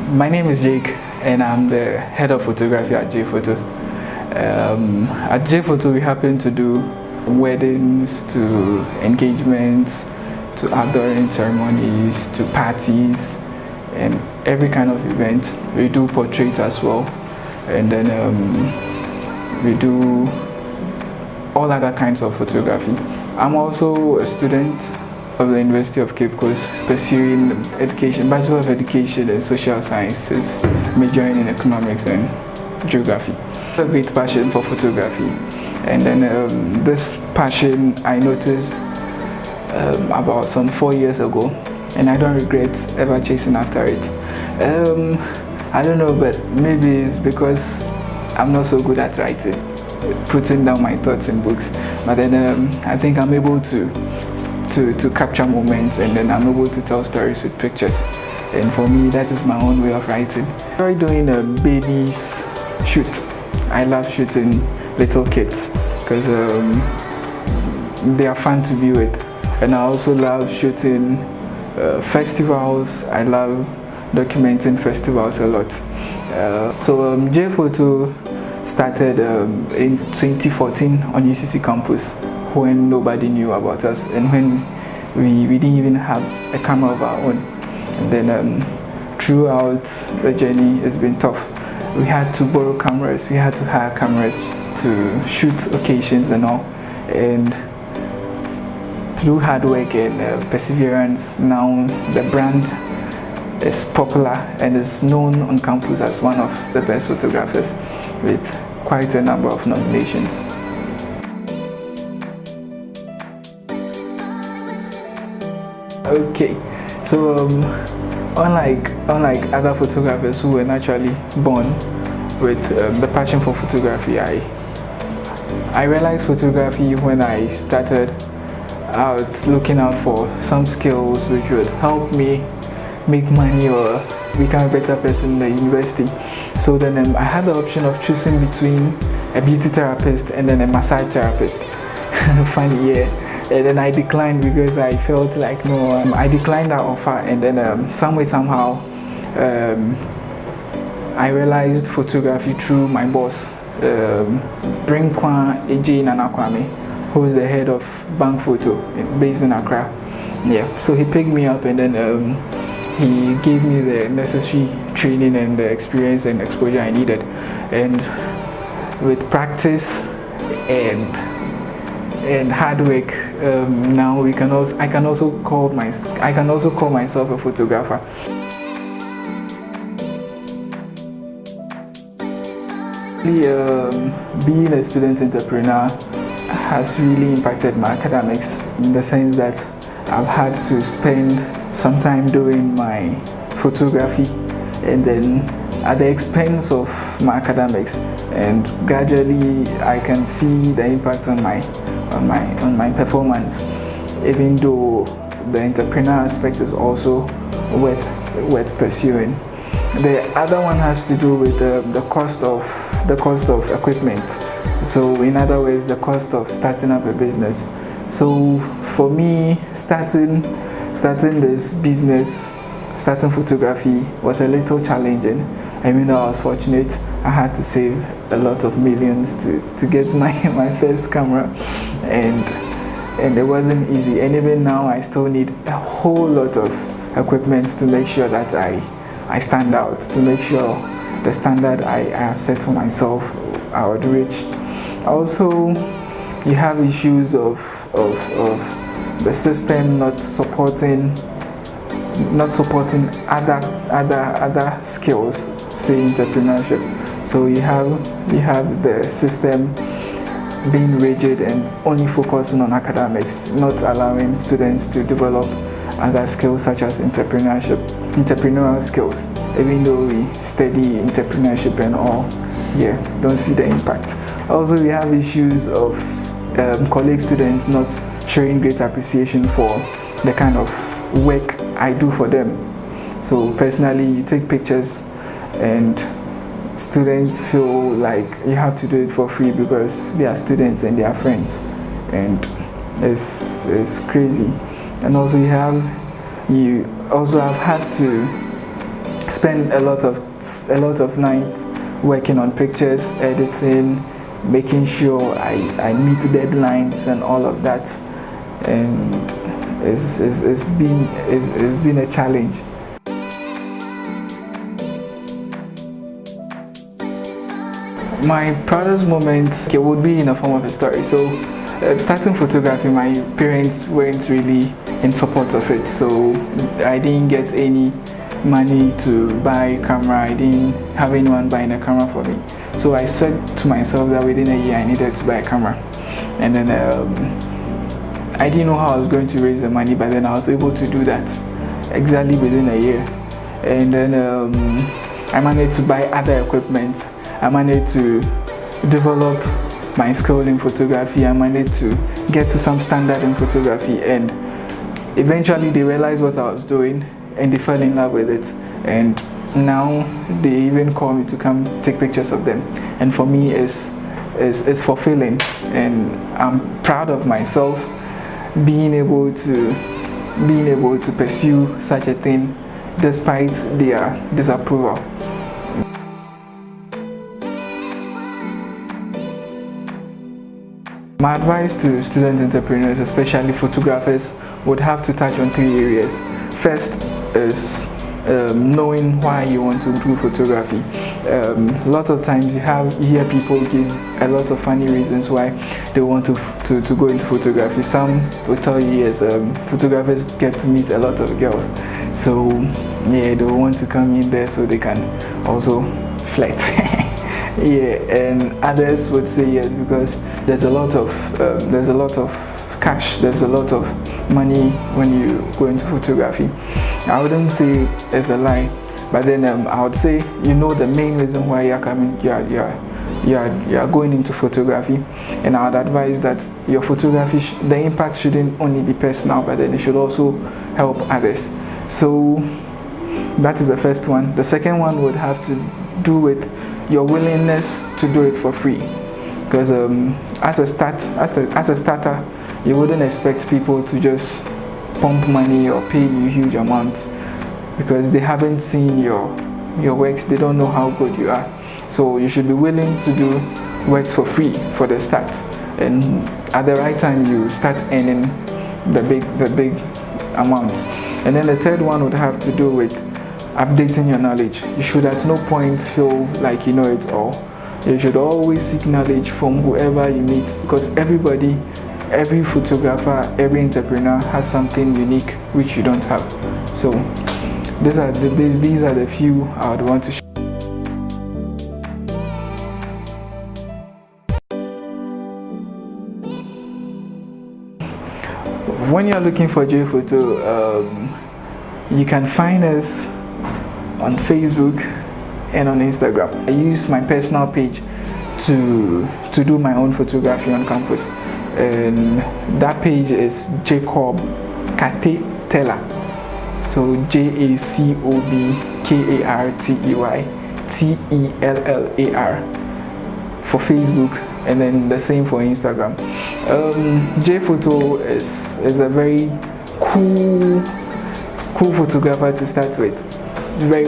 My name is Jake, and I'm the head of photography at Foto. At Foto, we happen to do weddings, to engagements, to outdooring ceremonies, to parties, and every kind of event. We do portraits as well, and then we do all other kinds of photography. I'm also a student of the University of Cape Coast, pursuing education, Bachelor of Education in Social Sciences, majoring in Economics and Geography. I have a great passion for photography, and then this passion I noticed about some 4 years ago, and I don't regret ever chasing after it. I don't know, but maybe it's because I'm not so good at writing, putting down my thoughts in books, but then I think I'm able to capture moments, and then I'm able to tell stories with pictures, and for me that is my own way of writing. I enjoy doing a babies shoot. I love shooting little kids because they are fun to be with, and I also love shooting festivals. I love documenting festivals a lot. So Foto started in 2014 on UCC campus, when nobody knew about us, and when we didn't even have a camera of our own. And then throughout the journey, it's been tough. We had to borrow cameras, we had to hire cameras to shoot occasions and all, and through hard work and perseverance, now the brand is popular and is known on campus as one of the best photographers, with quite a number of nominations. Okay, so unlike other photographers who were naturally born with the passion for photography, I realized photography when I started out looking out for some skills which would help me make money or become a better person in the university. So then I had the option of choosing between a beauty therapist and then a massage therapist. Funny, yeah. And then I declined because I felt like I declined that offer, and then somehow I realized photography through my boss, Brinkwa Eji Nanakwame, who is the head of Bank Foto based in Accra. Yeah, so he picked me up, and then he gave me the necessary training and the experience and exposure I needed, and with practice and hard work, now I can also call myself a photographer. Being a student entrepreneur has really impacted my academics, in the sense that I've had to spend some time doing my photography, and then at the expense of my academics, and gradually I can see the impact on my performance, even though the entrepreneur aspect is also worth pursuing. The other one has to do with the cost of equipment. So in other words, the cost of starting up a business. So for me, starting this business, starting photography, was a little challenging. I mean, I was fortunate. I had to save a lot of millions to get my first camera, and it wasn't easy. And even now, I still need a whole lot of equipment to make sure that I stand out, to make sure the standard I have set for myself I would reach. Also, you have issues of the system not supporting other skills, say entrepreneurship. So you have the system being rigid and only focusing on academics, not allowing students to develop other skills such as entrepreneurial skills. Even though we study entrepreneurship and all, yeah, don't see the impact. Also, we have issues of colleague students not showing great appreciation for the kind of work I do for them. So personally, you take pictures and students feel like you have to do it for free because they are students and they are friends, and it's crazy. And also you also have had to spend a lot of nights working on pictures, editing, making sure I meet deadlines and all of that, and it's been a challenge. My proudest moment would be in the form of a story. So starting photography, my parents weren't really in support of it, so I didn't get any money to buy a camera. I didn't have anyone buying a camera for me, so I said to myself that within a year I needed to buy a camera. And then I didn't know how I was going to raise the money, but then I was able to do that exactly within a year. And then I managed to buy other equipment. I managed to develop my skill in photography. I managed to get to some standard in photography, and eventually they realized what I was doing and they fell in love with it. And now they even call me to come take pictures of them. And for me, it's fulfilling, and I'm proud of myself being able to pursue such a thing despite their disapproval. My advice to student entrepreneurs, especially photographers, would have to touch on 3 areas. First is knowing why you want to do photography. A lot of times you hear people give a lot of funny reasons why they want to go into photography. Some will tell you, yes, photographers get to meet a lot of girls, so yeah, they want to come in there so they can also flirt. Yeah, and others would say yes because there's a lot of cash, there's a lot of money when you go into photography. I wouldn't say it's a lie, but then I would say the main reason why you're going into photography, and I would advise that your photography, the impact shouldn't only be personal, but then it should also help others. So that is the first one. The second one would have to do with your willingness to do it for free, because as a starter, you wouldn't expect people to just pump money or pay you huge amounts because they haven't seen your works. They don't know how good you are. So you should be willing to do works for free for the start, and at the right time you start earning the big amounts. And then the third one would have to do with updating your knowledge. You should at no point feel like you know it all. You should always seek knowledge from whoever you meet, because every photographer, every entrepreneur has something unique which you don't have. So these are the few I would want to share. When you're looking for J Foto, you can find us on Facebook and on Instagram. I use my personal page to do my own photography on campus, and that page is Jacob Katey Tellar. So JACOBKARTEYTELLAR for Facebook, and then the same for Instagram. J Foto is a very cool photographer to start with. Very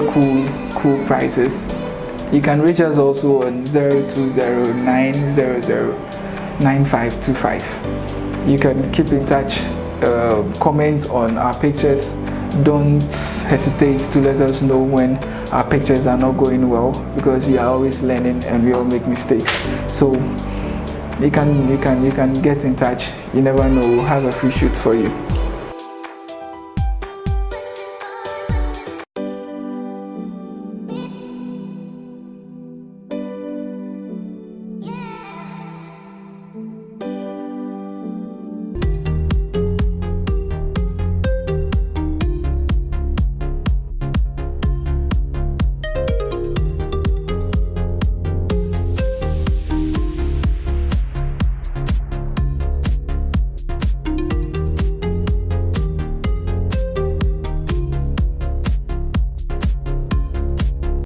cool prices. You can reach us also on 020-900-9525. You can keep in touch, comment on our pictures. Don't hesitate to let us know when our pictures are not going well, because we are always learning and we all make mistakes. So you can get in touch. You never know, we'll have a free shoot for you.